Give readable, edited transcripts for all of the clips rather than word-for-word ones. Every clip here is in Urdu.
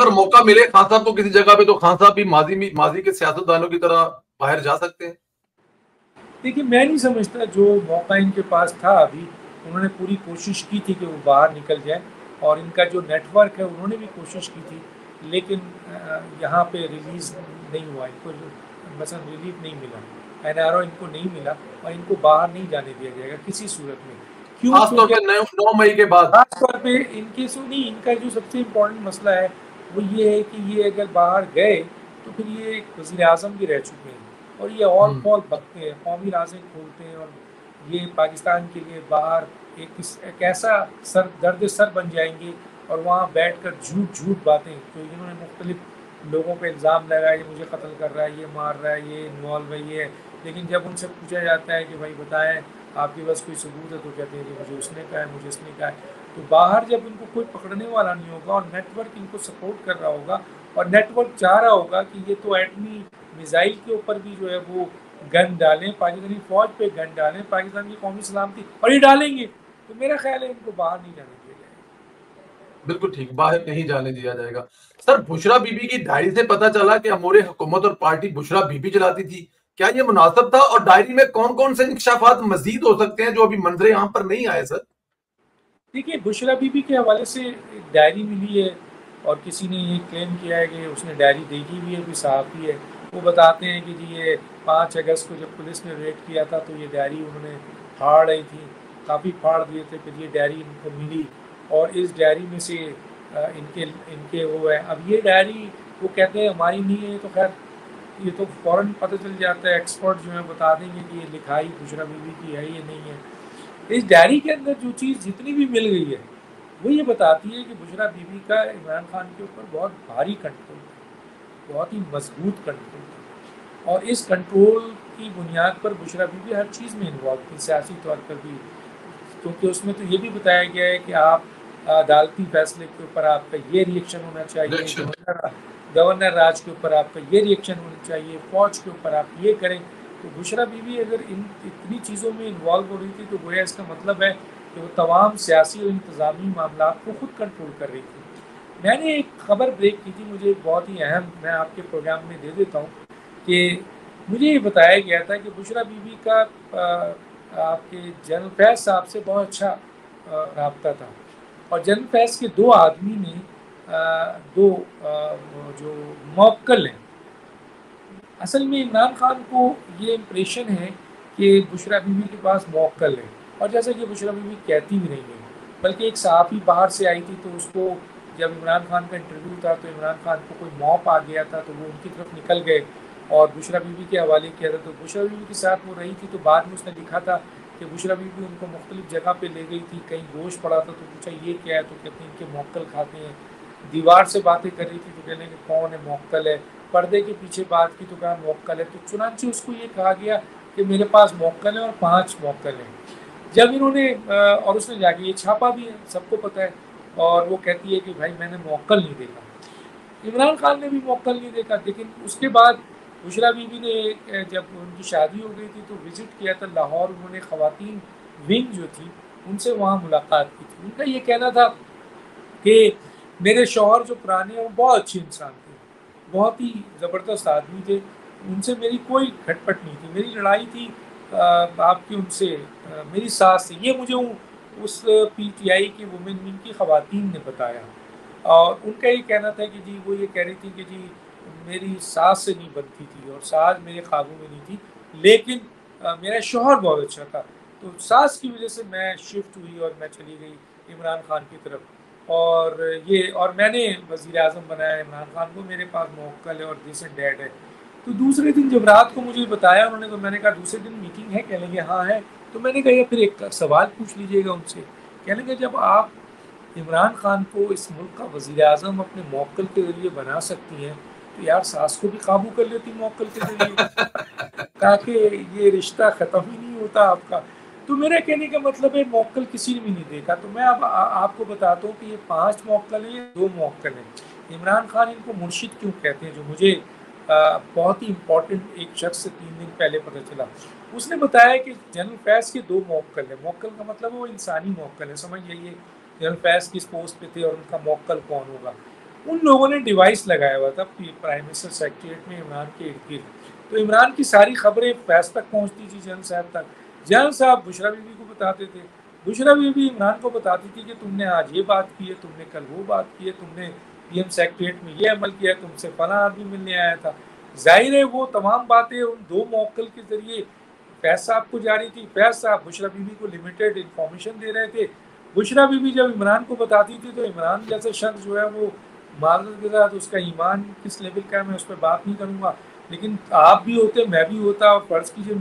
اگر موقع ملے خان صاحب کو کسی جگہ پہ، تو خان صاحب بھی ماضی کے سیاستدانوں کی طرح باہر جا سکتے ہیں؟ دیکھیے میں نہیں سمجھتا، جو موقع ان کے پاس تھا ابھی، انہوں نے پوری کوشش کی تھی کہ وہ باہر نکل جائیں، اور ان کا جو نیٹ ورک ہے انہوں نے بھی کوشش کی تھی، لیکن یہاں پہ ریلیز نہیں ہوا ان کو، مثلا ریلیف نہیں ملا، این آر او ان کو نہیں ملا، اور ان کو باہر نہیں جانے دیا جائے گا کسی صورت میں. کیوں؟ خاص طور کیونکہ پہ 9 مئی کے بعد. خاص طور پہ ان کے نہیں، ان کا جو سب سے امپورٹنٹ مسئلہ ہے وہ یہ ہے کہ یہ اگر باہر گئے تو پھر یہ ایک وزیر اعظم بھی رہ چکے ہیں، اور یہ اور پھول بکتے ہیں، قومی رازیں کھولتے ہیں، اور یہ پاکستان کے لیے باہر ایک ایسا درد سر بن جائیں گے، اور وہاں بیٹھ کر جھوٹ باتیں، تو انہوں نے مختلف لوگوں پہ الزام لگایا کہ مجھے قتل کر رہا ہے، یہ مار رہا ہے، یہ انوالو ہے، یہ ہے. لیکن جب ان سے پوچھا جاتا ہے کہ بھائی بتائیں آپ کے پاس کوئی ثبوت ہے، تو کہتے ہیں کہ مجھے اس نے کہا ہے، مجھے اس نے کہا ہے. تو باہر جب ان کو کوئی پکڑنے والا نہیں ہوگا، اور نیٹ ورک ان کو سپورٹ کر رہا ہوگا، اور نیٹ ورک چاہ رہا ہوگا کہ یہ تو ایٹمی میزائل کے اوپر بھی جو ہے وہ گن ڈالیں، پاکستانی فوج پہ گن ڈالیں، پاکستان کی قومی سلامتی، اور یہ ڈالیں گے، تو میرا خیال ہے ان کو باہر نہیں جانے دیا جائے گا. بالکل ٹھیک، باہر نہیں جانے دیا جائے گا. سر، بشرا بی بی کی ڈائری سے پتا چلا کہ امور حکومت اور پارٹی بشرا بی بی چلاتی تھی. کیا یہ مناسب تھا؟ اور ڈائری میں کون کون سے انکشافات مزید ہو سکتے ہیں جو ابھی منظر عام پر نہیں آئے سر؟ دیکھیے بشرا بی بی کے حوالے سے ایک ڈائری ملی ہے، اور کسی نے یہ کلیم کیا ہے کہ اس نے ڈائری دیکھی بھی ہے، کوئی صحافی ہے، وہ بتاتے ہیں کہ جی یہ 5 اگست کو جب پولیس نے ریڈ کیا تھا تو یہ ڈائری انہوں نے پھاڑ رہی تھی، کافی پھاڑ دیے تھے، پھر یہ ڈائری ان کو ملی، اور اس ڈائری میں سے ان کے وہ ہے. اب یہ ڈائری وہ کہتے ہیں ہماری نہیں ہے، تو خیر یہ تو فوراً پتہ چل جاتا ہے، ایکسپرٹ جو ہے بتا دیں گے کہ یہ لکھائی بشرا بی بی کی ہے یا نہیں ہے. اس ڈائری کے اندر جو چیز جتنی بھی مل گئی ہے وہ یہ بتاتی ہے کہ بشرا بی بی کا عمران خان کے اوپر بہت بھاری کنٹرول تھا، بہت ہی مضبوط کنٹرول تھا، اور اس کنٹرول کی بنیاد پر بشرا بی بی ہر چیز میں انوالو تھی، سیاسی طور پر بھی، کیونکہ اس میں تو یہ بھی بتایا گیا ہے کہ آپ عدالتی فیصلے کے اوپر آپ کا یہ ری ایکشن ہونا چاہیے، گورنر راج کے اوپر آپ کا یہ ری ایکشن ہونا چاہیے، فوج کے اوپر آپ یہ کریں. تو بشرا بی بی اگر اتنی چیزوں میں انوالو ہو رہی تھی تو گویا اس کا مطلب ہے کہ وہ تمام سیاسی اور انتظامی معاملات کو خود کنٹرول کر رہی تھی. میں نے ایک خبر بریک کی تھی، مجھے بہت ہی اہم، میں آپ کے پروگرام میں دے دیتا ہوں، کہ مجھے یہ بتایا گیا تھا کہ بشرا بی بی کا آپ کے جنرل فیض صاحب سے بہت اچھا رابطہ تھا، اور جنرل فیض کے 2 آدمی نے دو جو موکل ہیں، اصل میں عمران خان کو یہ امپریشن ہے کہ بشرا بی بی کے پاس موکل ہے، اور جیسا کہ بشرا بی بی کہتی بھی نہیں ہے، بلکہ ایک صحافی باہر سے آئی تھی تو اس کو جب عمران خان کا انٹرویو تھا تو عمران خان کو کوئی موپ آ گیا تھا تو وہ ان کی طرف نکل گئے اور بشرا بی بی کے حوالے کیا تھا. تو بشرا بی بی کے ساتھ وہ رہی تھی، تو بعد میں اس نے لکھا تھا کہ بشرا بی بی ان کو مختلف جگہ پہ لے گئی تھی، کہیں گوشت پڑا تھا تو پوچھا یہ کیا ہے، تو کہتے ہیں ان کے موکل کھاتے ہیں. دیوار سے باتیں کر رہی تھی تو کہنے کہ کون ہے، موکل ہے. پردے کے پیچھے بات کی تو کہا موکل ہے. تو چنانچہ اس کو یہ کہا گیا کہ میرے پاس موکل ہے اور 5 موکل ہیں. جب انہوں نے اور اس نے جا کے یہ چھاپا بھی ہے، سب کو پتہ ہے، اور وہ کہتی ہے کہ بھائی میں نے موکل نہیں دیکھا. عمران خان نے بھی موکل نہیں دیکھا. لیکن اس کے بعد بشرا بی بی نے جب ان کی شادی ہو گئی تھی تو وزٹ کیا تھا لاہور، انہوں نے خواتین ونگ جو تھی ان سے وہاں ملاقات کی تھی. ان کا یہ کہنا تھا کہ میرے شوہر جو پرانے ہیں وہ بہت اچھے انسان تھے، بہت ہی زبردست آدمی تھے، ان سے میری کوئی کھٹ پٹ نہیں تھی. میری لڑائی تھی آپ کی ان سے، میری ساس سے. یہ مجھے اس پی ٹی آئی کی وومن ونگ کی خواتین نے بتایا، اور ان کا یہ کہنا تھا کہ جی وہ یہ کہہ رہی تھی کہ جی میری ساس سے نہیں بنتی تھی اور ساس میرے قابو میں نہیں تھی، لیکن میرا شوہر بہت اچھا تھا. تو ساس کی وجہ سے میں شفٹ ہوئی اور میں چلی گئی عمران خان کی طرف، اور میں نے وزیر اعظم بنایا عمران خان کو، میرے پاس موکل ہے اور ڈیسنٹ ڈیڈ ہے. تو دوسرے دن جب رات کو مجھے بتایا انہوں نے، تو میں نے کہا دوسرے دن میٹنگ ہے؟ کہہ لیں گے ہاں ہے. تو میں نے کہا پھر ایک سوال پوچھ لیجئے گا ان سے. کہہ لیں گے جب آپ عمران خان کو اس ملک کا وزیر اعظم اپنے موکل کے ذریعے بنا سکتی ہیں تو یار ساس کو بھی قابو کر لیتی موکل کے ذریعے، تاکہ یہ رشتہ ختم ہی نہیں ہوتا آپ کا. تو میرا کہنے کا مطلب ہے موکل کسی نے بھی نہیں دیکھا. تو میں اب آپ کو بتاتا ہوں کہ یہ 5 موکل ہیں، یہ 2 موکل ہیں. عمران خان ان کو مرشد کیوں کہتے ہیں، جو مجھے بہت ہی امپورٹنٹ ایک شخص سے 3 دن پہلے پتہ چلا. اس نے بتایا کہ جنرل فیض کے 2 موکل ہیں. موکل کا مطلب وہ انسانی موکل ہے، سمجھ جائیے جنرل فیض کس پوسٹ پہ تھے اور ان کا موکل کون ہوگا. ان لوگوں نے ڈیوائس لگایا ہوا تھا پرائم منسٹر سیکریٹریٹ میں عمران کے ارد گرد، تو عمران کی ساری خبریں فیض تک پہنچتی تھی، جنرل صاحب تک، جنرل صاحب بشرا بی بی کو بتاتے تھے، بشرا بی بی عمران کو بتاتی تھی کہ تم نے آج یہ بات کی ہے، تم نے کل وہ بات کی ہے، تم نے پی ایم سیکریٹریٹ میں یہ عمل کیا ہے، تم سے فلاں آدمی ملنے آیا تھا۔ ظاہر ہے وہ تمام باتیں ان دو موکل کے ذریعے فیض صاحب کو جاری تھی، فیض صاحب بشرا بی بی کو لمیٹڈ انفارمیشن دے رہے تھے، بشرا بی بی جب عمران کو بتاتی تھی تو عمران جیسے شخص جو ہے وہ معذرت کے ساتھ، اس کا ایمان کس لیول کا ہے میں اس پہ بات نہیں کروں گا، لیکن آپ بھی ہوتے، میں بھی ہوتا، اور فرض کیجیے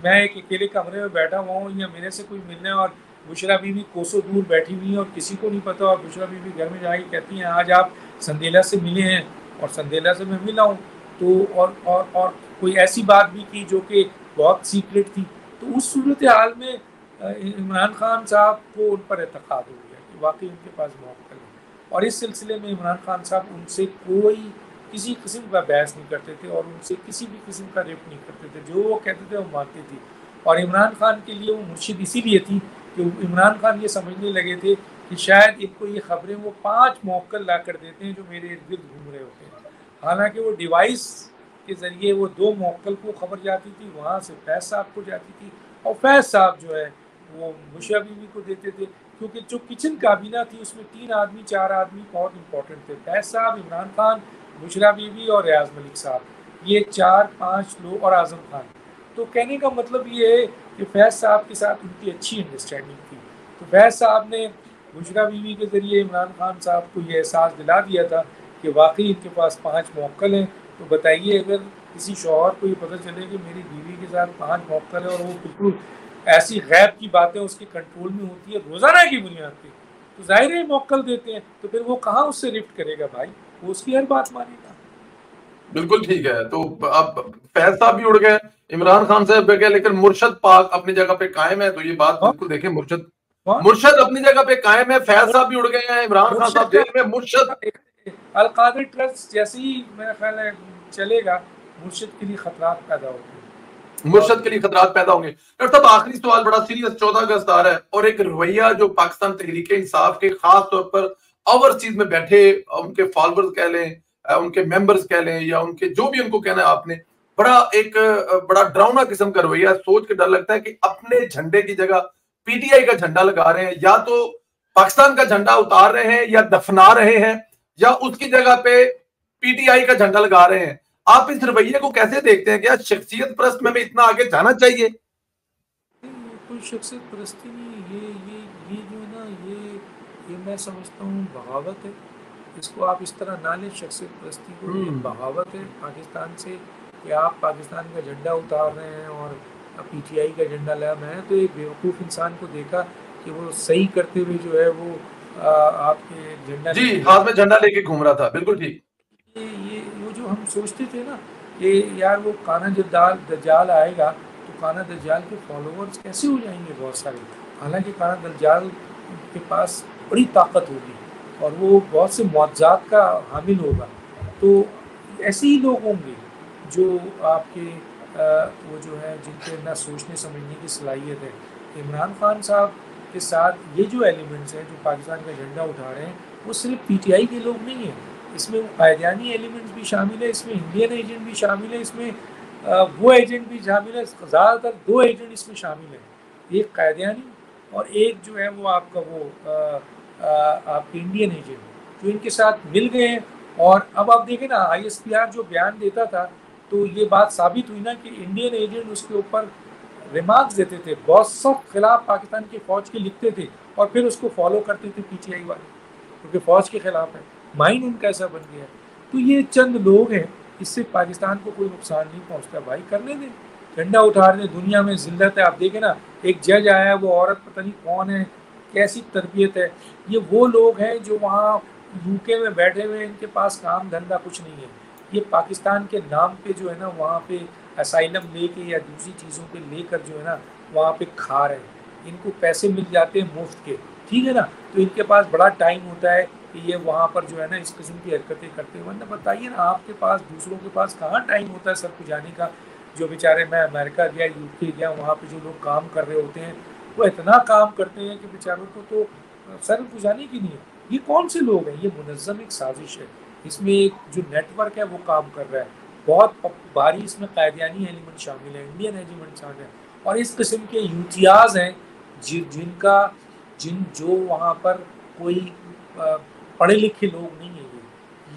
میں ایک اکیلے کمرے میں بیٹھا ہوا ہوں یا میرے سے کوئی ملنے، اور بشرا بی بی کوسوں دور بیٹھی ہوئی ہیں اور کسی کو نہیں پتا، اور بشرا بی بی گھر میں جا کے کہتی ہیں آج آپ سندیلا سے ملے ہیں اور سندیلا سے میں ملا ہوں، تو اور کوئی ایسی بات بھی کی جو کہ بہت سیکرٹ تھی، تو اس صورتحال میں عمران خان صاحب کو ان پر اعتقاد ہو گیا کہ واقعی ان کے پاس موقع ہے، اور اس سلسلے میں عمران خان صاحب ان سے کوئی کسی قسم کا بحث نہیں کرتے تھے اور ان سے کسی بھی قسم کا ریپ نہیں کرتے تھے، جو وہ کہتے تھے وہ مانتے تھے، اور عمران خان کے لیے وہ مرشد اسی لیے تھی کہ عمران خان یہ سمجھنے لگے تھے کہ شاید ان کو یہ خبریں وہ 5 موکل لا کر دیتے ہیں جو میرے ارد گرد گھوم رہے ہوتے ہیں، حالانکہ وہ ڈیوائس کے ذریعے وہ 2 موکل کو خبر جاتی تھی، وہاں سے فیض صاحب کو جاتی تھی، اور فیض صاحب جو ہے وہ بشرا بی بی کو دیتے تھے، کیونکہ جو کچن کابینہ تھی اس میں 4 آدمی بہت امپورٹنٹ تھے، فیض صاحب، عمران خان، بشرا بی بی اور ریاض ملک صاحب، یہ 4-5 لوگ، اور اعظم خان۔ تو کہنے کا مطلب یہ ہے کہ فیض صاحب کے ساتھ ان کی اچھی انڈرسٹینڈنگ تھی، تو فیض صاحب نے بشرا بی بی کے ذریعے عمران خان صاحب کو یہ احساس دلا دیا تھا کہ واقعی ان کے پاس 5 موکل ہیں، تو بتائیے اگر کسی شوہر کو یہ پتہ چلے کہ میری بیوی کے ساتھ 5 موکل ہیں اور وہ بالکل ایسی غیب کی باتیں اس کے کنٹرول میں ہوتی ہے روزانہ کی بنیاد پہ، تو ظاہر ہے موکل دیتے ہیں، تو پھر وہ کہاں اس سے رفٹ کرے گا بھائی، وہ اس کی ہر بات مانے گا۔ بالکل ٹھیک ہے، تو اب فیض صاحب بھی اڑ گئے، عمران خان صاحب بھی گئے، لیکن مرشد پاک اپنی جگہ پہ قائم ہے، تو یہ بات کون بالکل دیکھیں، مرشد کون مرشد اپنی جگہ پہ قائم ہے، فیض صاحب بھی اڑ گئے ہیں، عمران خان صاحب مرشد جیل میں، مرشد کا القادر ٹرسٹ جیسے ہی میرا خیال ہے چلے گا، مرشد کے لیے خطرات پیدا ہوتے ہیں، اور مرشد کے لیے خطرات پیدا ہوں گے۔ ڈاکٹر صاحب آخری سوال بڑا سیریس، 14 اگست آ رہا ہے، اور ایک رویہ جو پاکستان تحریک انصاف کے خاص طور پر اوورسیز میں بیٹھے ان کے فالوورز کہہ لیں، ان کے ممبرز کہہ لیں، یا ان کے جو بھی ان کو کہنا ہے آپ نے، بڑا ڈراؤنا قسم کا رویہ، سوچ کے ڈر لگتا ہے کہ اپنے جھنڈے کی جگہ پی ٹی آئی کا جھنڈا لگا رہے ہیں، یا تو پاکستان کا جھنڈا اتار رہے ہیں یا دفنا رہے ہیں، یا اس کی جگہ پہ پی ٹی آئی کا جھنڈا لگا رہے ہیں۔ آپ اس رویے کو کیسے دیکھتے ہیں؟ کیا شخصیت پرست میں اتنا آگے جانا چاہیے؟ کوئی شخصیت پرستی نہیں، یہ جو ہے نا، یہ میں سمجھتا ہوں بغاوت ہے، اس کو آپ اس طرح نہ لیں شخصیت پرستی کو، یہ بغاوت ہے پاکستان سے کہ آپ پاکستان کا جھنڈا اتار رہے ہیں اور پی ٹی آئی کا جھنڈا لایا۔ میں نے تو ایک بیوقوف انسان کو دیکھا کہ وہ صحیح کرتے ہوئے جو ہے وہ آپ کے جھنڈا جی، ہاتھ میں جھنڈا لے کے گھوم رہا تھا، بالکل ٹھیک۔ یہ وہ جو ہم سوچتے تھے نا کہ یار وہ کانا دجال آئے گا تو کانا دجال کے فالوورز کیسے ہو جائیں گے بہت سارے، حالانکہ کانا دجال کے پاس بڑی طاقت ہوگی اور وہ بہت سے معجزات کا حامل ہوگا، تو ایسے ہی لوگ ہوں گے جو آپ کے وہ جو ہے جن کے نہ سوچنے سمجھنے کی صلاحیت ہے۔ عمران خان صاحب کے ساتھ یہ جو ایلیمنٹس ہیں جو پاکستان کا جھنڈا اٹھا رہے ہیں، وہ صرف پی ٹی آئی کے لوگ نہیں ہیں، اس میں قائدیانی ایلیمنٹس بھی شامل ہے، اس میں انڈین ایجنٹ بھی شامل ہے، اس میں وہ ایجنٹ بھی شامل ہے، زیادہ تر 2 ایجنٹ اس میں شامل ہیں، ایک قائدیانی اور ایک جو ہے وہ آپ کا وہ آپ کے انڈین ایجنٹ جو ان کے ساتھ مل گئے ہیں۔ اور اب آپ دیکھیں نا آئی ایس پی آر جو بیان دیتا تھا تو یہ بات ثابت ہوئی نا کہ انڈین ایجنٹ اس کے اوپر ریمارکس دیتے تھے، بہت سخت خلاف پاکستان کی فوج کے لکھتے تھے اور پھر اس کو فالو کرتے تھے پی ٹی آئی والے، کیونکہ فوج کے خلاف ہے، مائنڈ ان کا ایسا بن گیا ہے۔ تو یہ چند لوگ ہیں، اس سے پاکستان کو کوئی نقصان نہیں پہنچتا، بھائی کرنے دیں، جھنڈا اٹھار دیں، دنیا میں ذلت ہے۔ آپ دیکھیں نا ایک جج آیا ہے، وہ عورت پتہ نہیں کون ہے، کیسی تربیت ہے، یہ وہ لوگ ہیں جو وہاں یو کے میں بیٹھے ہوئے، ان کے پاس کام دھندا کچھ نہیں ہے، یہ پاکستان کے نام پہ جو ہے نا وہاں پہ اسائلم لے کے یا دوسری چیزوں پہ لے کر جو ہے نا وہاں پہ کھا رہے ہیں، ان کو پیسے مل جاتے ہیں مفت کے، ٹھیک ہے نا، تو ان کے پاس بڑا ٹائم ہوتا ہے کہ یہ وہاں پر جو ہے نا اس قسم کی حرکتیں کرتے ہیں، ورنہ بتائیے نا آپ کے پاس دوسروں کے پاس کہاں ٹائم ہوتا ہے سب کو جانے کا، جو بیچارے میں امریکہ گیا، یو کے گیا، وہاں پہ جو لوگ کام کر رہے ہوتے ہیں وہ اتنا کام کرتے ہیں کہ بیچاروں کو تو سر گزارنے کی نہیں ہے۔ یہ کون سے لوگ ہیں؟ یہ منظم ایک سازش ہے، اس میں ایک جو نیٹ ورک ہے وہ کام کر رہا ہے، بہت بھاری اس میں قائدیانی ایلیمنٹ شامل ہے، انڈین ایلیمنٹ شامل ہے، اور اس قسم کے یوتھیاز ہیں جو وہاں پر کوئی پڑھے لکھے لوگ نہیں ہیں،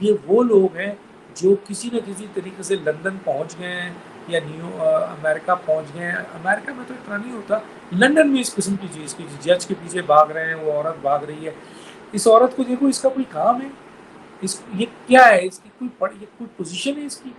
یہ وہ لوگ ہیں جو کسی نہ کسی طریقے سے لندن پہنچ گئے ہیں یا امریکہ پہنچ گئے ہیں۔ امریکہ میں تو اتنا نہیں ہوتا، لندن میں اس قسم کی چیز کی جج کے پیچھے بھاگ رہے ہیں، وہ عورت بھاگ رہی ہے، اس عورت کو دیکھو، اس کا کوئی کام ہے، یہ کیا ہے، اس کی کوئی پوزیشن ہے اس کی؟